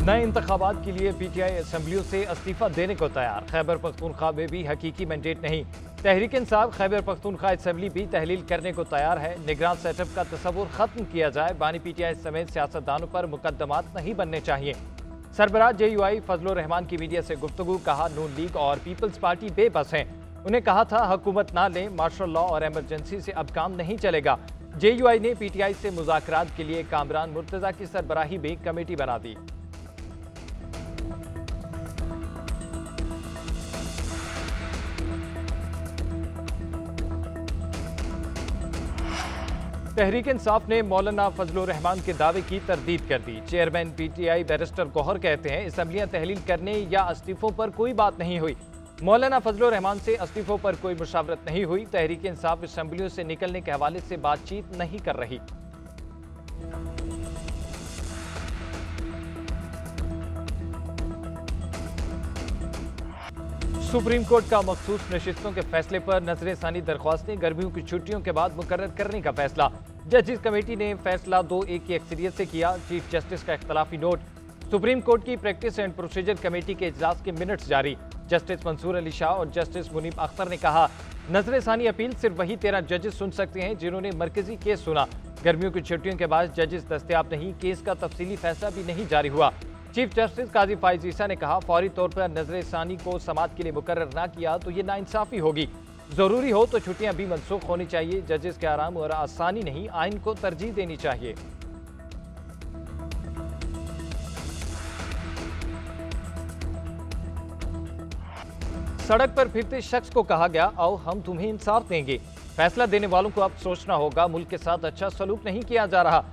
नए इंतखाबात के लिए पीटीआई असम्बलियों से इस्तीफा देने को तैयार। खैबर पख्तूनख्वा में भी हकीकी मैंडेट नहीं। तहरीक इंसाफ खैबर पख्तूनख्वा असम्बली भी तहलील करने को तैयार है। निगरान सेटअप का तस्वुर खत्म किया जाए। बानी पीटीआई समेत सियासतदानों पर मुकदमात नहीं बनने चाहिए। सरबराह JUI फजलुर रहमान की मीडिया से गुफ्तगू। कहा, नून लीग और पीपल्स पार्टी बेबस हैं। उन्हें कहा था हुकूमत ना लें, मार्शल लॉ और एमरजेंसी से अब काम नहीं चलेगा। JUI ने PTI से मुज़ाकरात के लिए कामरान मुर्तज़ा की सरबराही में कमेटी बना दी। तहरीक इंसाफ ने मौलाना फजलुर रहमान के दावे की तरदीद कर दी। चेयरमैन PTI बैरिस्टर गौहर कहते हैं, असम्बलियां तहलील करने या इस्तीफों पर कोई बात नहीं हुई। मौलाना फजलुर रहमान से इस्तीफों पर कोई मुशावरत नहीं हुई। तहरीक इंसाफ असम्बलियों से निकलने के हवाले से बातचीत नहीं कर रही। सुप्रीम कोर्ट का मखसूस नशिस्तों के फैसले पर नजरसानी दरख्वास्तें गर्मियों की छुट्टियों के बाद मुकर्रर करने का फैसला। जजिस कमेटी ने फैसला 2-1 की अक्सरियत से किया। चीफ जस्टिस का इख्तलाफी नोट। सुप्रीम कोर्ट की प्रैक्टिस एंड प्रोसीजर कमेटी के इजलास के मिनट्स जारी। जस्टिस मंसूर अली शाह और जस्टिस मुनीब अख्तर ने कहा, नजरसानी अपील सिर्फ वही 13 जजेस सुन सकते हैं जिन्होंने मरकजी केस सुना। गर्मियों की छुट्टियों के बाद जजेस दस्तयाब नहीं, केस का तफसीली फैसला भी नहीं जारी हुआ। चीफ जस्टिस काजी फाइज ईसा ने कहा, फौरी तौर पर नजरसानी को समाअत के लिए मुकर्रर ना किया तो ये नाइंसाफी होगी। जरूरी हो तो छुट्टियां भी मनसूख होनी चाहिए। जजेस के आराम और आसानी नहीं, आइन को तरजीह देनी चाहिए। सड़क पर फिरते शख्स को कहा गया, आओ हम तुम्हें इंसाफ देंगे। फैसला देने वालों को अब सोचना होगा, मुल्क के साथ अच्छा सलूक नहीं किया जा रहा।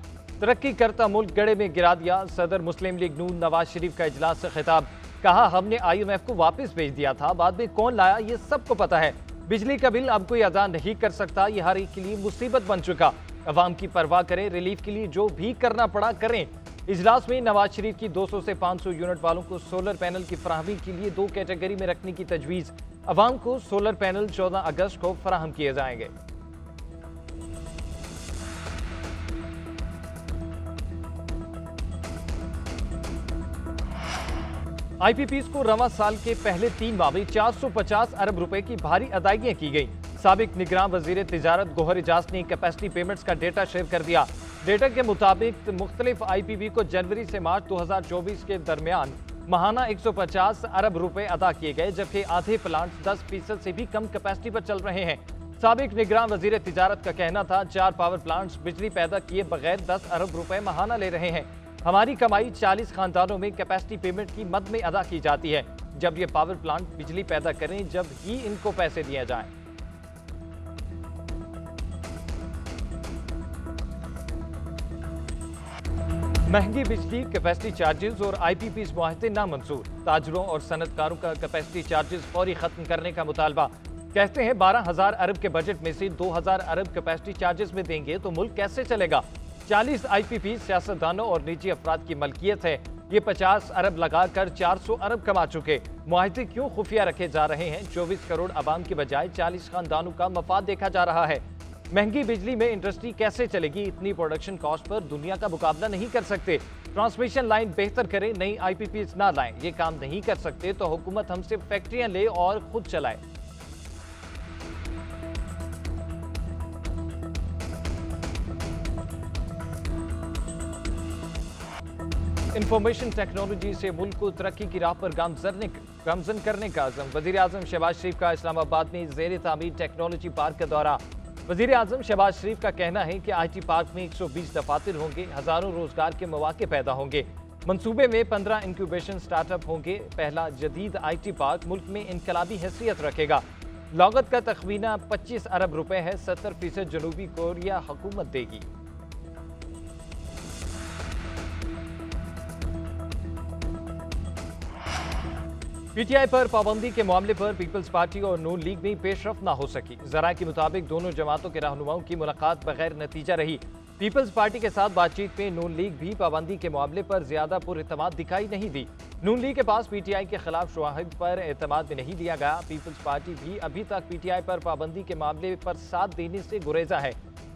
तरक्की करता मुल्क गड़े में गिरा दिया। सदर मुस्लिम लीग नून नवाज शरीफ का इजलास से खिताब। कहा, हमने IMF को वापस भेज दिया था, बाद में कौन लाया ये सबको पता है। बिजली का बिल अब कोई अदा नहीं कर सकता, ये हर एक के लिए मुसीबत बन चुका। अवाम की परवाह करें, रिलीफ के लिए जो भी करना पड़ा करें। इजलास में नवाज शरीफ की 200 से 500 यूनिट वालों को सोलर पैनल की फराहमी के लिए 2 कैटेगरी में रखने की तजवीज़। अवाम को सोलर पैनल 14 अगस्त को फराहम किए जाएंगे। IPPs को रवां साल के पहले 3 माह में 450 अरब रुपए की भारी अदायगियां की गई। साबिक निगरान वजीर तिजारत गौहर एजाज ने कैपेसिटी पेमेंट्स का डेटा शेयर कर दिया। डेटा के मुताबिक मुख्तलिफ IPP को जनवरी से मार्च 2024 के दरमियान माहाना 150 अरब रुपए अदा किए गए, जबकि आधे प्लांट्स 10% से भी कम कैपेसिटी पर चल रहे हैं। साबिक निगरान वजीर तिजारत का कहना था, 4 पावर प्लांट्स बिजली पैदा किए बगैर 10 अरब रुपए माहाना ले रहे हैं। हमारी कमाई 40 खानदानों में कैपेसिटी पेमेंट की मद में अदा की जाती है। जब ये पावर प्लांट बिजली पैदा करें, जब ही इनको पैसे दिए जाएं। महंगी बिजली, कैपेसिटी चार्जेस और IPPs मुआहदे नामंजूर। ताजरों और सनतकारों का कैपेसिटी चार्जेस फौरी खत्म करने का मुतालबा। कहते हैं 12,000 अरब के बजट में से 2,000 अरब कैपेसिटी चार्जेस में देंगे तो मुल्क कैसे चलेगा। 40 IPP सियासतदानों और निजी अफराद की मलकियत है। ये 50 अरब लगाकर 400 अरब कमा चुके। मुआहदे क्यों खुफिया रखे जा रहे हैं। 24 करोड़ आवाम के बजाय 40 खानदानों का मफाद देखा जा रहा है। महंगी बिजली में इंडस्ट्री कैसे चलेगी। इतनी प्रोडक्शन कॉस्ट पर दुनिया का मुकाबला नहीं कर सकते। ट्रांसमिशन लाइन बेहतर करें, नई IPPs ना लाएं। ये काम नहीं कर सकते तो हुकूमत हमसे फैक्ट्रियां ले और खुद चलाए। इंफॉर्मेशन टेक्नोलॉजी से मुल्क को तरक्की की राह पर गामजन करने का अज़म। वज़ीर आज़म शहबाज शरीफ का इस्लामाबाद में ज़ेर तामीर टेक्नोलॉजी पार्क का दौरा। वज़ीर आज़म शहबाज शरीफ का कहना है कि IT पार्क में 120 दफातर होंगे, हज़ारों रोजगार के मौके पैदा होंगे। मंसूबे में 15 इंक्यूबेशन स्टार्टअप होंगे। पहला जदीद IT पार्क मुल्क में इनकलाबी हैसियत रखेगा। लागत का तखमीना 25 अरब रुपए है। 70% जनूबी कोरिया हुकूमत देगी। PTI पर पाबंदी के मामले पर पीपल्स पार्टी और नून लीग में पेशरफ ना हो सकी। जराये के मुताबिक दोनों जमातों के रहनुमाओं की मुलाकात बगैर नतीजा रही। पीपल्स पार्टी के साथ बातचीत में नून लीग भी पाबंदी के मामले पर ज्यादा पुरएतमाद दिखाई नहीं दी। नून लीग के पास PTI के खिलाफ शवाहिद पर एतमाद में नहीं दिया गया। पीपल्स पार्टी भी अभी तक PTI पर पाबंदी के मामले पर साथ देने से गुरेजा है।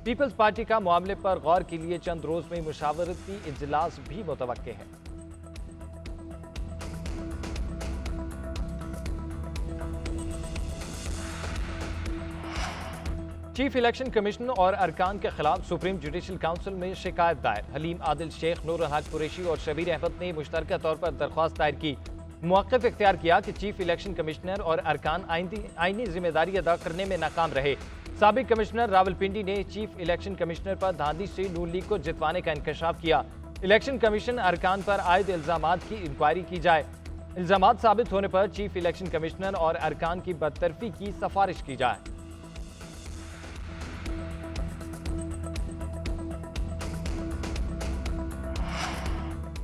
पीपल्स पार्टी का मामले पर गौर के लिए चंद रोज में मुशावरती इजलास भी मुतवक्के है। चीफ इलेक्शन कमीशन और अरकान के खिलाफ सुप्रीम जुडिशल काउंसिल में शिकायत दायर। हलीम आदिल शेख, नूर हक कुरैशी और शबीर अहमद ने मुश्तरका तौर पर दरख्वास्त दायर की। मौक़िफ़ इख्तियार किया कि चीफ इलेक्शन कमिश्नर और अरकान आईनी जिम्मेदारी अदा करने में नाकाम रहे। साबिक कमिश्नर रावलपिंडी ने चीफ इलेक्शन कमिश्नर पर धांधली से नून लीग को जितवाने का इंकशाफ किया। इलेक्शन कमीशन अरकान पर आयद इल्जामात की इंक्वायरी की जाए। इल्जामात साबित होने पर चीफ इलेक्शन कमिश्नर और अरकान की बरतरफी की सिफारिश की जाए।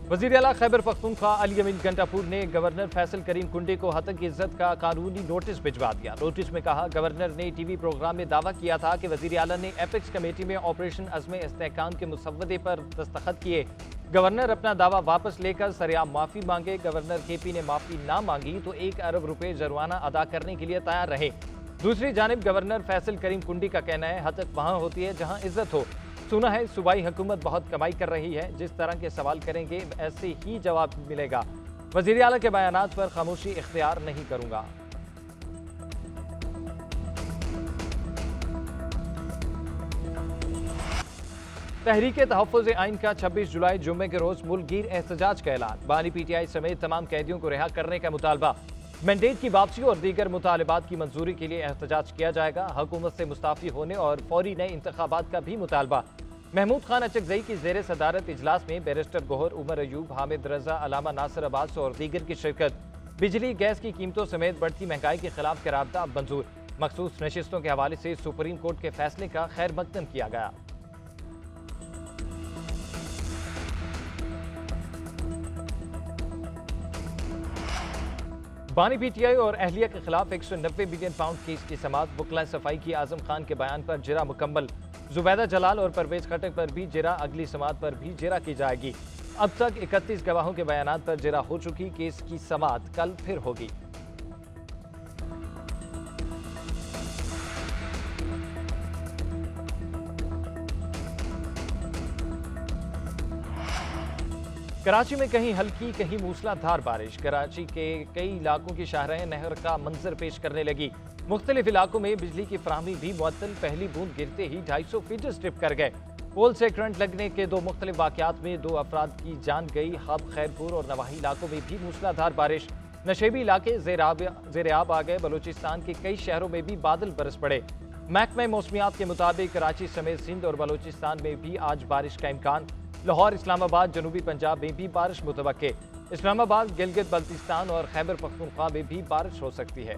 वज़ीर आला खैबर पख्तूनख्वा अली अमीन गंडापुर ने गवर्नर फैसल करीम कुंडी को हतक इज्जत का कानूनी नोटिस भिजवा दिया। नोटिस में कहा, गवर्नर ने टीवी प्रोग्राम में दावा किया था कि वज़ीर आला ने एपेक्स कमेटी में ऑपरेशन अज़्म इस्तेहकाम के मुसव्वदे पर दस्तखत किए। गवर्नर अपना दावा वापस लेकर सरेआम माफ़ी मांगे। गवर्नर केपी ने माफ़ी ना मांगी तो 1 अरब रुपए जुर्माना अदा करने के लिए तैयार रहे। दूसरी जानिब गवर्नर फैसल करीम कुंडी का कहना है, हतक वहाँ होती है जहाँ इज्जत हो। सुना है सूबाई हुकूमत बहुत कमाई कर रही है, जिस तरह के सवाल करेंगे ऐसे ही जवाब मिलेगा। वज़ीर आला के बयानात पर खामोशी इख्तियार नहीं करूंगा। तहरीक तहफ़्फ़ुज़ आइन का 26 जुलाई जुम्मे के रोज मुल्कगीर एहतजाज का ऐलान। बानी PTI समेत तमाम कैदियों को रिहा करने का मुतालबा। मैंडेट की वापसी और दीगर मुतालबात की मंजूरी के लिए एहतजाज किया जाएगा। हुकूमत से मुस्ताफ़ी होने और फौरी नए इंतखाबात का भी मुतालबा। महमूद खान अचकज़ई की ज़ेर सदारत इजलास में बैरिस्टर गोहर, उमर अयूब, हामिद रजा, अलामा नासिर अब्बास और दीगर की शिरकत। बिजली गैस की कीमतों समेत बढ़ती महंगाई के खिलाफ करारदाद मंजूर। मखसूस नशिस्तों के हवाले से सुप्रीम कोर्ट के फैसले का खैर मकदम किया गया। बानी PTI और अहलिया के खिलाफ 190 बिलियन पाउंड केस की समाअत। वकला सफाई की आजम खान के बयान पर जिरा मुकम्मल। जुबैदा जलाल और परवेज खटक पर भी जिरा, अगली समाअत पर भी जिरा की जाएगी। अब तक 31 गवाहों के बयानात पर जिरा हो चुकी। केस की समाअत कल फिर होगी। कराची में कहीं हल्की कहीं मूसलाधार बारिश। कराची के कई इलाकों की शाहराहें नहर का मंजर पेश करने लगी। मुख्तलिफ इलाकों में बिजली की फराहमी भी मुअत्तल। पहली बूंद गिरते ही 250 फीट स्ट्रिप कर गए। पोल से करंट लगने के 2 मुख्तलिफ वाक़यात में 2 अफराद की जान गई। हब, खैरपुर और नवाही इलाकों में भी मूसलाधार बारिश। नशेबी इलाके ज़ेर आब आ गए। बलूचिस्तान के कई शहरों में भी बादल बरस पड़े। महकमा मौसमियात के मुताबिक कराची समेत सिंध और बलूचिस्तान में भी आज बारिश का इम्कान। लाहौर, इस्लामाबाद, जनूबी पंजाब में भी बारिश मुतवक्के। इस्लामाबाद, गिलगित बल्तिस्तान और खैबर पख्तूनख्वा में भी बारिश हो सकती है।